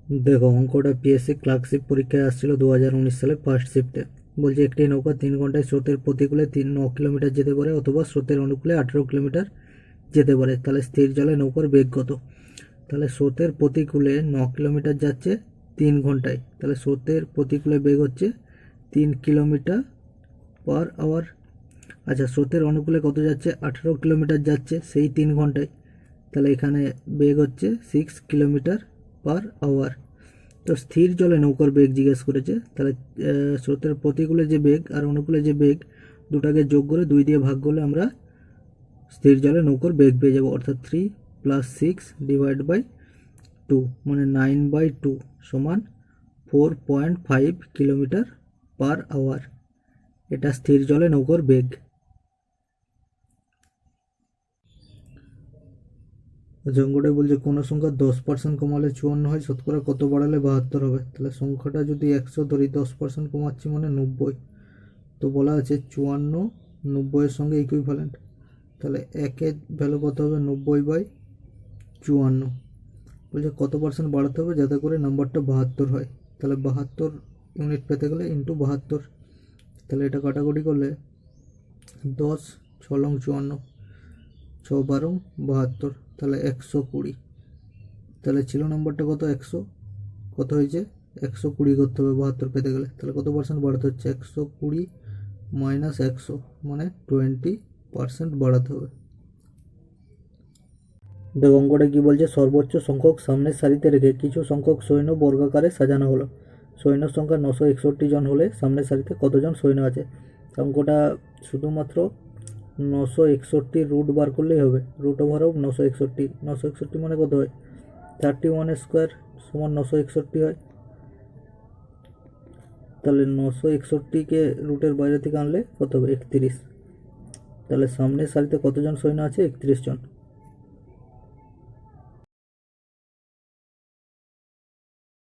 দেখো অঙ্কটা PSC clerkship পরীক্ষায় আসছিল 2019 সালে ফার্স্ট শিফটে। বলছে একটি নৌকা 3 ঘন্টায় স্রোতের প্রতিকূলে 9 কিলোমিটার যেতে পারে অথবা স্রোতের অনুকূলে 18 কিলোমিটার যেতে পারে, তাহলে স্থির জলে নৌকার বেগ কত? তাহলে স্রোতের প্রতিকূলে 9 কিলোমিটার যাচ্ছে 3 ঘন্টায়, তাহলে স্রোতের প্রতিকূলে বেগ হচ্ছে 3 কিলোমিটার/আওয়ার। আচ্ছা, স্রোতের অনুকূলে কত যাচ্ছে? 18 কিলোমিটার যাচ্ছে সেই 3 ঘন্টায়, তাহলে এখানে বেগ হচ্ছে 6 কিলোমিটার/আওয়ার। তো স্থির জলে নৌকার বেগ জিজ্ঞেস করেছে, তাহলে স্রোতের প্রতিকূলে যে বেগ আর অনুকূলে যে বেগ দুটাকে যোগ করে 2 দিয়ে ভাগ করলে আমরা স্থির জলে নৌকার বেগ পেয়ে যাবো, অর্থাৎ 3 + 6 / 2 মানে 9/2 সমান 4.5 কিলোমিটার/আওয়ার। এটা স্থির জলে নৌকার বেগ। অঙ্কটাই বলছে কোনো সংখ্যা 10% কমালে 54 হয়, শতকরা কত বাড়ালে 72 হবে। তাহলে সংখ্যাটা যদি 100 ধরি, 10% কমাচ্ছি মানে 90। তো বলা আছে 54 90-এর সঙ্গে ইকুইভ্যালেন্ট, তাহলে একের ভ্যালু কত হবে? 90/54। বলছে কত পার্সেন্ট বাড়াতে হবে যাতে করে নাম্বারটা 72 হয়। তাহলে 72 ইউনিট পেতে গেলে ইন্টু 72, তাহলে এটা কাটাকুটি করলে 10 6 লং 54, 6 12 72, তাহলে 120। তাহলে ছিল নাম্বারটা কত? 100, কত হয়েছে? 120 করতে হবে 72 পেতে গেলে, তাহলে কত পার্সেন্ট বাড়াতে হচ্ছে? 120 - 100 মানে 20% বাড়াতে হবে। দেখো অঙ্কটা কি বলছে, সর্বোচ্চ সংখ্যক সামনের সারিতে রেখে কিছু সংখ্যক সৈন্য বর্গাকারে সাজানো হলো। সৈন্য সংখ্যা 961 জন হলে সামনের সারিতে কতজন সৈন্য আছে? অঙ্কটা শুধুমাত্র 961 রুট বার করলেই হবে। রুট ওভার অফ 961, 961 মানে কত হয়? 31² সমান 961 হয়। তাহলে 961কে রুটের বাইরে থেকে আনলে কত হবে? 31। তাহলে সামনের সারিতে কতজন সৈন্য আছে? 31 জন।